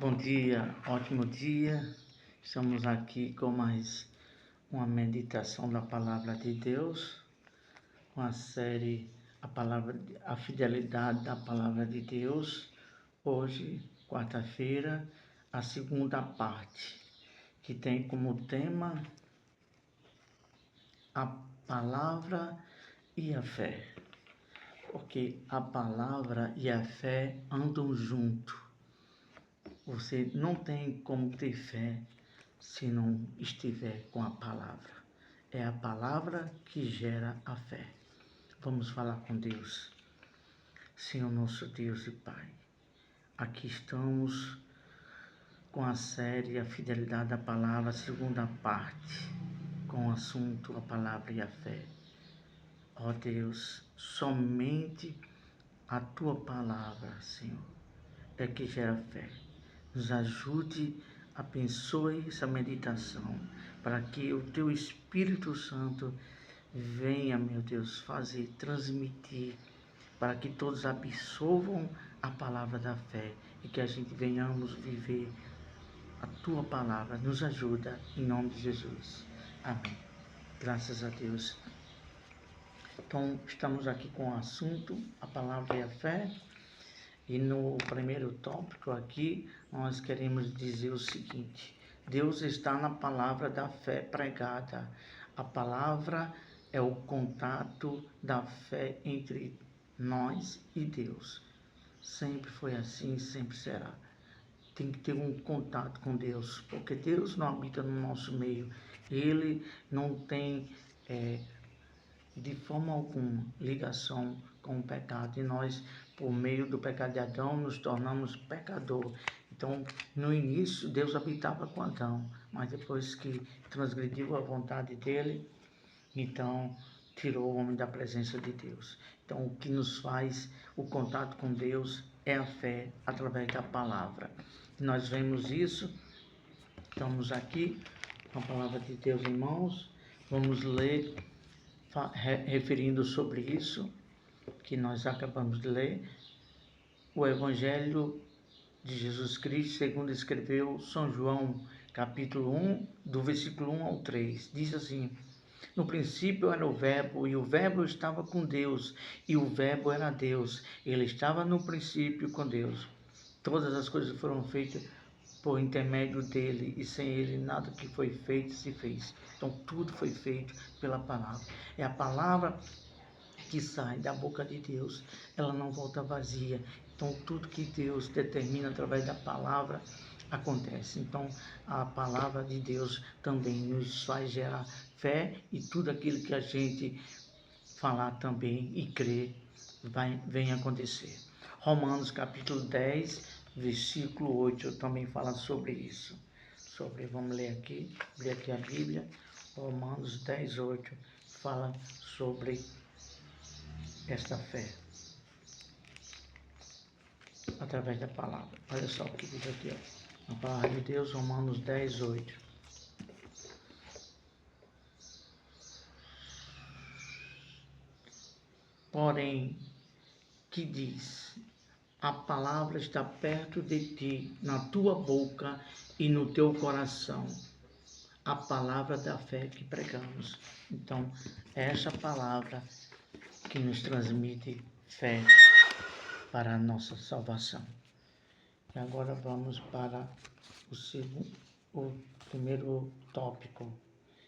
Bom dia, ótimo dia. Estamos aqui com mais uma meditação da Palavra de Deus, com a série A Fidelidade da Palavra de Deus. Hoje, quarta-feira, a segunda parte, que tem como tema a palavra e a fé, porque a palavra e a fé andam junto. Você não tem como ter fé se não estiver com a palavra. É a palavra que gera a fé. Vamos falar com Deus. Senhor nosso Deus e Pai, aqui estamos com a série A Fidelidade da Palavra, segunda parte, com o assunto a palavra e a fé. Ó Deus, somente a Tua palavra, Senhor, é que gera fé. Nos ajude, abençoe essa meditação, para que o Teu Espírito Santo venha, meu Deus, transmitir, para que todos absorvam a palavra da fé e que a gente venhamos viver a Tua palavra. Nos ajuda, em nome de Jesus. Amém. Graças a Deus. Então, estamos aqui com o assunto, a palavra e a fé. E no primeiro tópico aqui, nós queremos dizer o seguinte: Deus está na palavra da fé pregada. A palavra é o contato da fé entre nós e Deus. Sempre foi assim, sempre será. Tem que ter um contato com Deus, porque Deus não habita no nosso meio. Ele não tem de forma alguma ligação com o pecado, e nós, por meio do pecado de Adão, nos tornamos pecador. Então, no início, Deus habitava com Adão, mas depois que transgrediu a vontade dele, então tirou o homem da presença de Deus. Então, o que nos faz o contato com Deus é a fé através da palavra. Nós vemos isso, estamos aqui com a palavra de Deus em mãos, vamos ler referindo sobre isso que nós acabamos de ler, o Evangelho de Jesus Cristo, segundo escreveu São João, capítulo 1, do versículo 1 ao 3, diz assim: No princípio era o Verbo, e o Verbo estava com Deus, e o Verbo era Deus. Ele estava no princípio com Deus. Todas as coisas foram feitas por intermédio dele, e sem ele nada que foi feito se fez. Então tudo foi feito pela palavra. É a palavra que sai da boca de Deus, ela não volta vazia. Então tudo que Deus determina através da palavra acontece. Então a palavra de Deus também nos faz gerar fé, e tudo aquilo que a gente falar também e crer vem acontecer. Romanos capítulo 10, versículo 8, também fala sobre isso. Vamos ler aqui, abrir aqui a Bíblia. Romanos 10, 8 fala sobre esta fé através da palavra. Olha só o que diz aqui, ó. A palavra de Deus, Romanos 10, 8. Porém, que diz: a palavra está perto de ti, na tua boca e no teu coração. A palavra da fé que pregamos. Então, é essa palavra que nos transmite fé para a nossa salvação. E agora vamos para o primeiro tópico,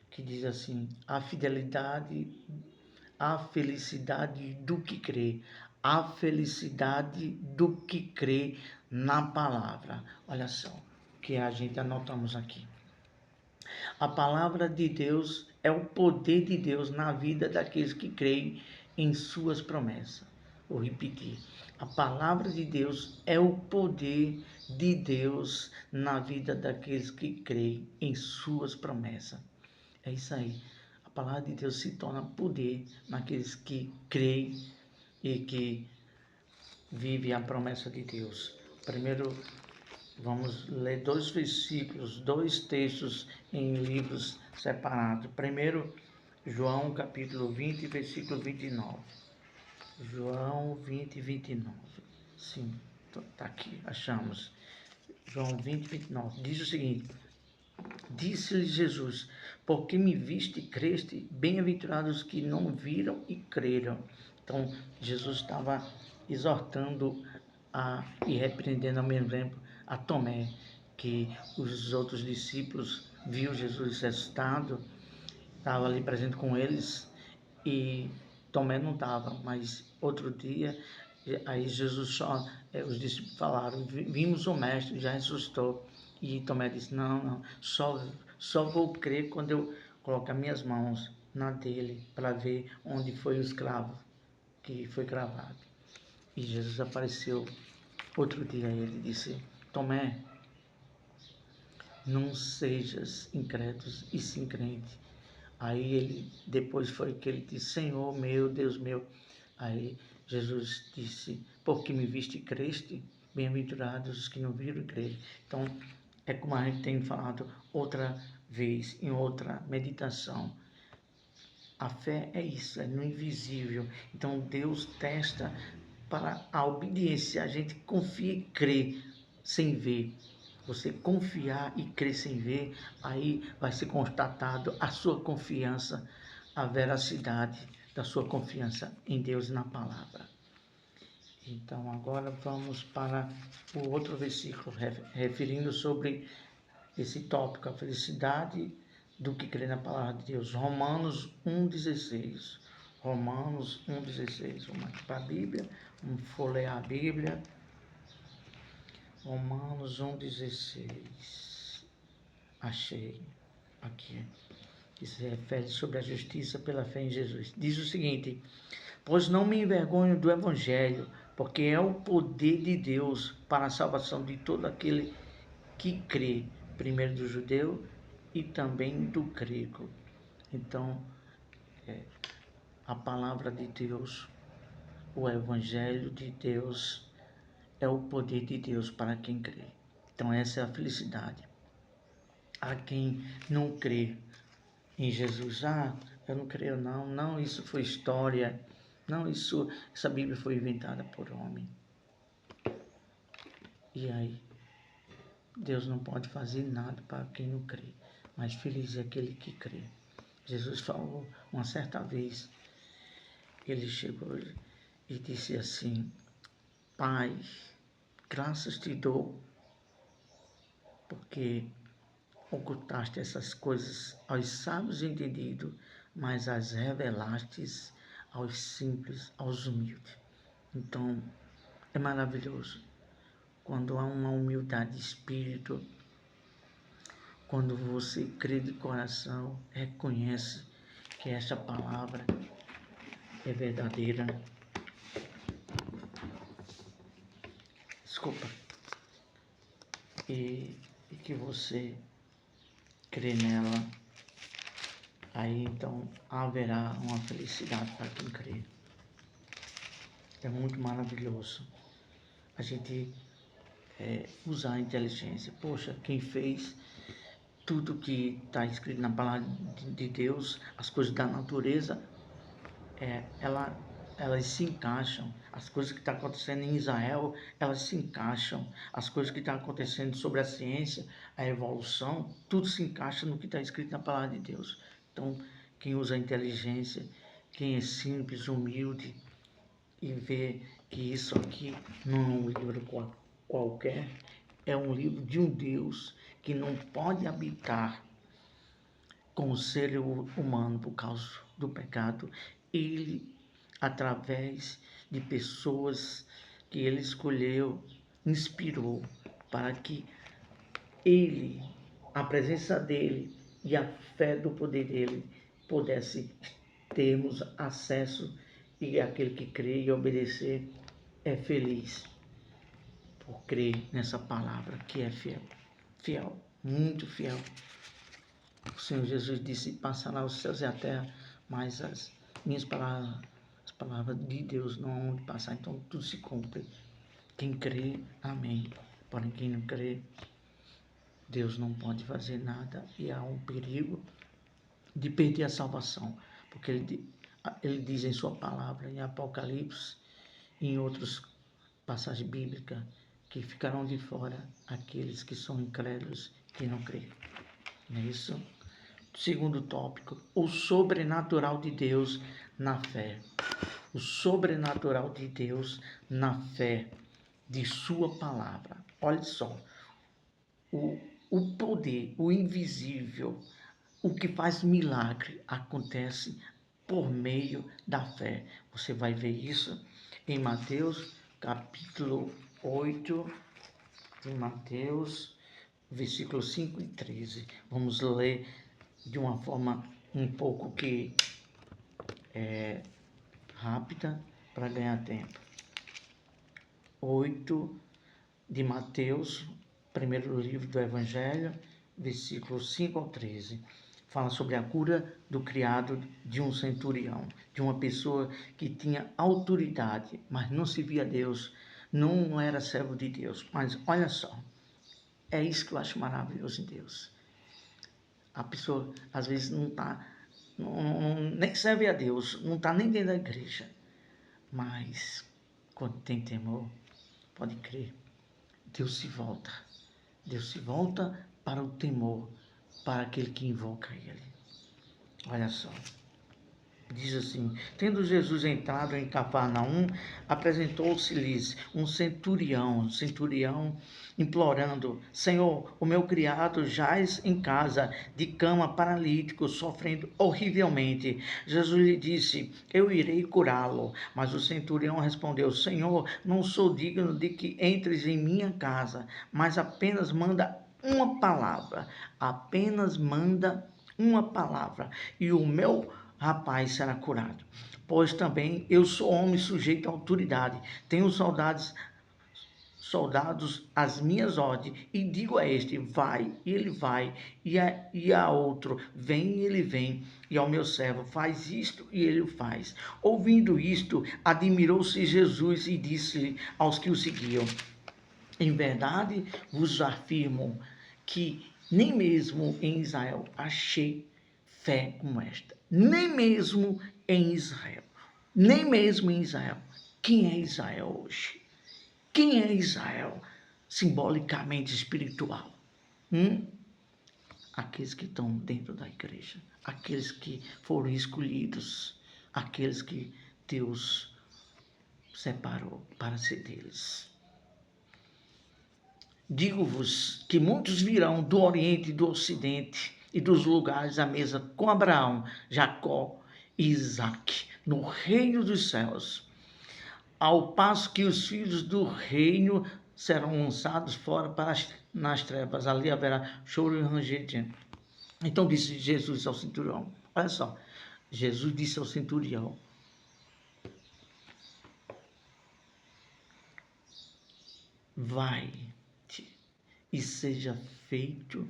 que diz assim: a felicidade do que crê. A felicidade do que crê na palavra. Olha só o que a gente anotamos aqui. A palavra de Deus é o poder de Deus na vida daqueles que creem em suas promessas. Vou repetir. A palavra de Deus é o poder de Deus na vida daqueles que creem em suas promessas. É isso aí. A palavra de Deus se torna poder naqueles que creem e que vivem a promessa de Deus. Primeiro, vamos ler dois versículos, dois textos em livros separados. Primeiro, João capítulo 20, versículo 29. João 20, 29. Sim, está aqui, achamos. João 20, 29, diz o seguinte: disse-lhe Jesus: porque me viste e creste, bem-aventurados os que não viram e creram. Então, Jesus estava exortando e repreendendo ao mesmo tempo a Tomé, que os outros discípulos viu Jesus ressuscitado, estava ali presente com eles, e Tomé não estava, mas outro dia, aí Jesus só, os discípulos falaram: vimos o mestre, já ressuscitou. E Tomé disse: não, só vou crer quando eu colocar minhas mãos na dele, para ver onde foi o escravo que foi cravado. E Jesus apareceu outro dia a ele e disse: Tomé, não sejas incrédulo e sim crente. Aí ele, depois foi que ele disse: Senhor meu, Deus meu. Aí Jesus disse: porque me viste e creste, bem-aventurados os que não viram e creram. Então, é como a gente tem falado outra vez, em outra meditação. A fé é isso, é no invisível. Então, Deus testa para a obediência. A gente confia e crê sem ver. Você confiar e crer sem ver, aí vai ser constatado a sua confiança, a veracidade da sua confiança em Deus e na palavra. Então, agora vamos para o outro versículo, referindo sobre esse tópico, a felicidade do que crê na palavra de Deus. Romanos 1,16. Romanos 1,16. Vamos aqui para a Bíblia, vamos folhear a Bíblia. Romanos 1,16. Achei aqui. Que se refere sobre a justiça pela fé em Jesus. Diz o seguinte: pois não me envergonho do Evangelho, porque é o poder de Deus para a salvação de todo aquele que crê, primeiro do judeu e também do grego. Então, a palavra de Deus, o Evangelho de Deus, é o poder de Deus para quem crê. Então, essa é a felicidade. A quem não crê em Jesus, eu não creio não, isso foi história, não, essa Bíblia foi inventada por homem. E aí, Deus não pode fazer nada para quem não crê, mas feliz é aquele que crê. Jesus falou uma certa vez, ele chegou e disse assim: Pai, graças te dou, porque ocultaste essas coisas aos sábios e entendidos, mas as revelaste aos simples, aos humildes. Então, é maravilhoso quando há uma humildade de espírito, quando você crê de coração, reconhece que essa palavra é verdadeira. Desculpa. E que você crê nela, aí então haverá uma felicidade para quem crê. É muito maravilhoso a gente usar a inteligência. Poxa, quem fez tudo que está escrito na palavra de Deus, as coisas da natureza, elas se encaixam. As coisas que estão acontecendo em Israel, elas se encaixam. As coisas que estão acontecendo sobre a ciência, a evolução, tudo se encaixa no que está escrito na palavra de Deus. Então, quem usa a inteligência, quem é simples, humilde, e vê que isso aqui não é um livro qualquer, é um livro de um Deus que não pode habitar com o ser humano por causa do pecado. Ele, através de pessoas que ele escolheu, inspirou para que ele, a presença dele e a fé do poder dele pudesse termos acesso, e aquele que crê e obedecer é feliz por crer nessa palavra que é fiel, muito fiel. O Senhor Jesus disse: passará os céus e a terra, mas as minhas palavras, as palavras de Deus não hão de passar. Então tudo se cumpre. Quem crê, amém. Porém, quem não crê, Deus não pode fazer nada, e há um perigo de perder a salvação, porque ele diz em sua palavra, em Apocalipse, em outras passagens bíblicas, que ficarão de fora aqueles que são incrédulos, que não creem. Não é isso? Segundo tópico, o sobrenatural de Deus na fé. O sobrenatural de Deus na fé de sua palavra. Olha só, o poder, o invisível, o que faz milagre acontece por meio da fé. Você vai ver isso em Mateus capítulo 8, de Mateus, versículos 5 e 13. Vamos ler de uma forma um pouco que rápida para ganhar tempo. 8 de Mateus, primeiro livro do Evangelho, versículos 5 ao 13. Fala sobre a cura do criado de um centurião, de uma pessoa que tinha autoridade, mas não servia a Deus, não era servo de Deus. Mas olha só, é isso que eu acho maravilhoso em Deus. A pessoa, às vezes, nem serve a Deus, não está nem dentro da igreja. Mas, quando tem temor, pode crer, Deus se volta. Deus se volta para o temor, para aquele que invoca Ele. Olha só. Diz assim: tendo Jesus entrado em Cafarnaum, apresentou-se-lhes um centurião, implorando: Senhor, o meu criado jaz em casa, de cama, paralítico, sofrendo horrivelmente. Jesus lhe disse: eu irei curá-lo. Mas o centurião respondeu: Senhor, não sou digno de que entres em minha casa, mas apenas manda uma palavra, e o meu rapaz será curado. Pois também eu sou homem sujeito à autoridade, tenho soldados às minhas ordens, e digo a este, vai, e ele vai, e a outro, vem, e ele vem, e ao meu servo, faz isto, e ele o faz. Ouvindo isto, admirou-se Jesus e disse-lhe aos que o seguiam: em verdade vos afirmo que nem mesmo em Israel achei fé como esta. Nem mesmo em Israel. Nem mesmo em Israel. Quem é Israel hoje? Quem é Israel simbolicamente espiritual? Aqueles que estão dentro da igreja. Aqueles que foram escolhidos. Aqueles que Deus separou para ser deles. Digo-vos que muitos virão do Oriente e do Ocidente e dos lugares à mesa com Abraão, Jacó e Isaque no reino dos céus, ao passo que os filhos do reino serão lançados fora nas trevas. Ali haverá choro e ranger de dentes. Então disse Jesus ao centurião, olha só, Jesus disse ao centurião: vai-te e seja feito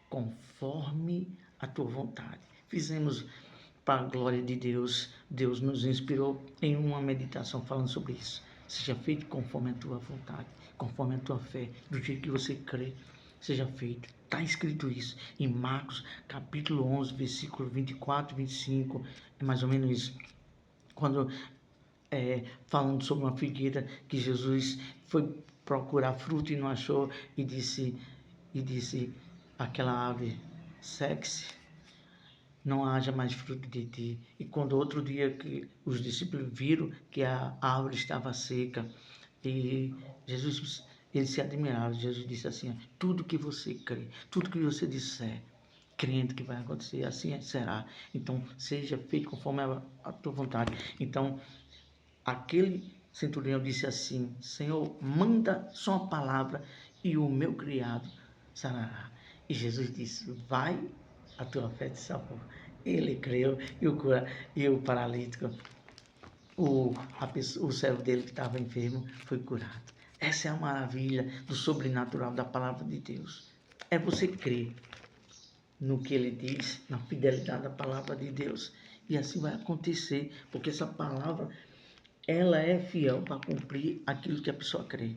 conforme a tua vontade. Fizemos para a glória de Deus. Deus nos inspirou em uma meditação falando sobre isso. Seja feito conforme a tua vontade, conforme a tua fé, do jeito que você crê, seja feito. Está escrito isso em Marcos capítulo 11, versículo 24 e 25, é mais ou menos isso. Quando falando sobre uma figueira que Jesus foi procurar fruto e não achou, e disse aquela ave, segue-se, não haja mais fruto de ti. E quando outro dia que os discípulos viram que a árvore estava seca, e Jesus, eles se admiraram. Jesus disse assim: tudo que você crê, tudo que você disser, crendo que vai acontecer, assim será. Então seja feito conforme a tua vontade. Então aquele centurião disse assim: Senhor, manda só a palavra e o meu criado sarará. E Jesus disse: vai, a tua fé te salvou. Ele creu e o paralítico, o servo dele que estava enfermo, foi curado. Essa é a maravilha do sobrenatural da palavra de Deus. É você crer no que ele diz, na fidelidade da palavra de Deus. E assim vai acontecer, porque essa palavra, ela é fiel para cumprir aquilo que a pessoa crê.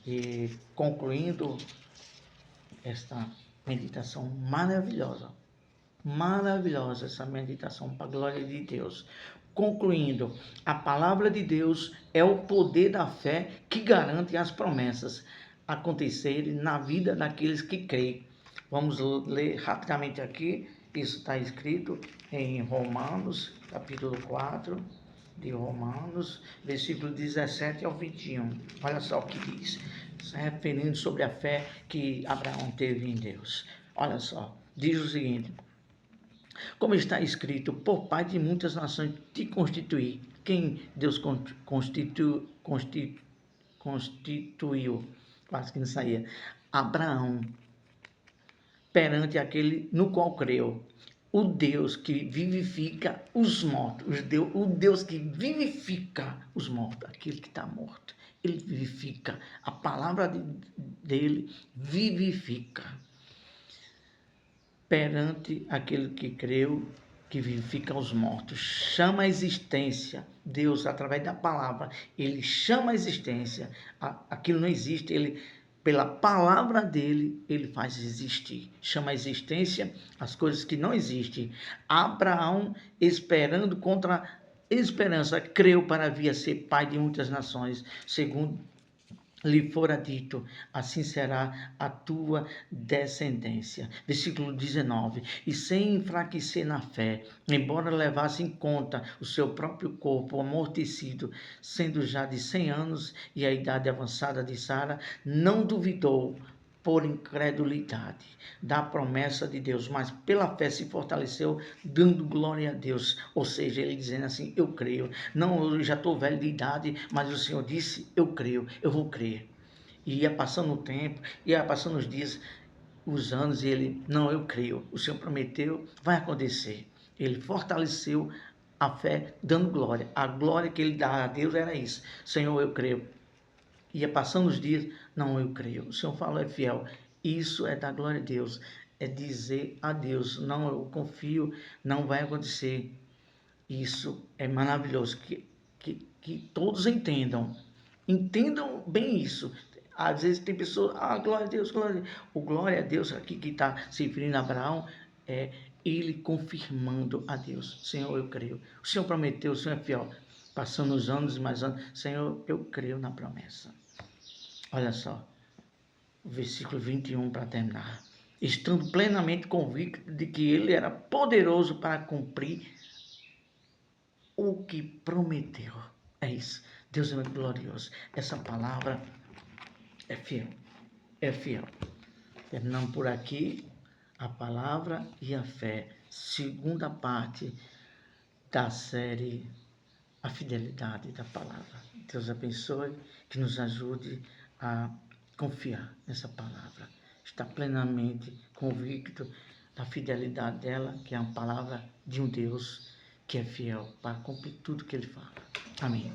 E concluindo esta meditação maravilhosa essa meditação para a glória de Deus. concluindo, a palavra de Deus é o poder da fé que garante as promessas acontecerem na vida daqueles que creem. Vamos ler rapidamente aqui. Isso está escrito em Romanos, capítulo 4 de Romanos, versículo 17 ao 21. Olha só o que diz, referindo sobre a fé que Abraão teve em Deus. Olha só, diz o seguinte: como está escrito, por pai de muitas nações te constituí. Quem Deus constituiu? Quase que não saía. Abraão, perante aquele no qual creu. O Deus que vivifica os mortos. O Deus que vivifica os mortos. Aquele que está morto. Ele vivifica. A palavra dele vivifica. Perante aquele que creu, que vivifica os mortos, chama a existência. Deus, através da palavra, ele chama a existência. Aquilo não existe, ele, pela palavra dele, ele faz existir. Chama a existência as coisas que não existem. Abraão, esperando contra esperança, creu para vir a ser pai de muitas nações, segundo lhe fora dito, assim será a tua descendência. Versículo 19. E sem enfraquecer na fé, embora levasse em conta o seu próprio corpo amortecido, sendo já de 100 anos e a idade avançada de Sara, não duvidou por incredulidade da promessa de Deus, mas pela fé se fortaleceu, dando glória a Deus. Ou seja, ele dizendo assim, eu creio. Não, eu já estou velho de idade, mas o Senhor disse, eu creio, eu vou crer. E ia passando o tempo, ia passando os dias, os anos, e ele, não, eu creio. O Senhor prometeu, vai acontecer. Ele fortaleceu a fé, dando glória. A glória que ele dá a Deus era isso. Senhor, eu creio. Ia passando os dias, não, eu creio. O Senhor falou, é fiel. Isso é da glória a Deus. É dizer a Deus, não, eu confio, não vai acontecer. Isso é maravilhoso. Que todos entendam. Entendam bem isso. Às vezes tem pessoas, glória a Deus, glória a Deus. O glória a Deus aqui que está se referindo a Abraão é ele confirmando a Deus. Senhor, eu creio. O Senhor prometeu, o Senhor é fiel. Passando os anos e mais anos, Senhor, eu creio na promessa. Olha só, o versículo 21 para terminar. Estando plenamente convicto de que ele era poderoso para cumprir o que prometeu. É isso. Deus é muito glorioso. Essa palavra é fiel. É fiel. Terminamos por aqui a palavra e a fé. Segunda parte da série A Fidelidade da Palavra. Deus abençoe, que nos ajude a confiar nessa palavra. Estar plenamente convicto da fidelidade dela, que é uma palavra de um Deus que é fiel para cumprir tudo que ele fala. Amém.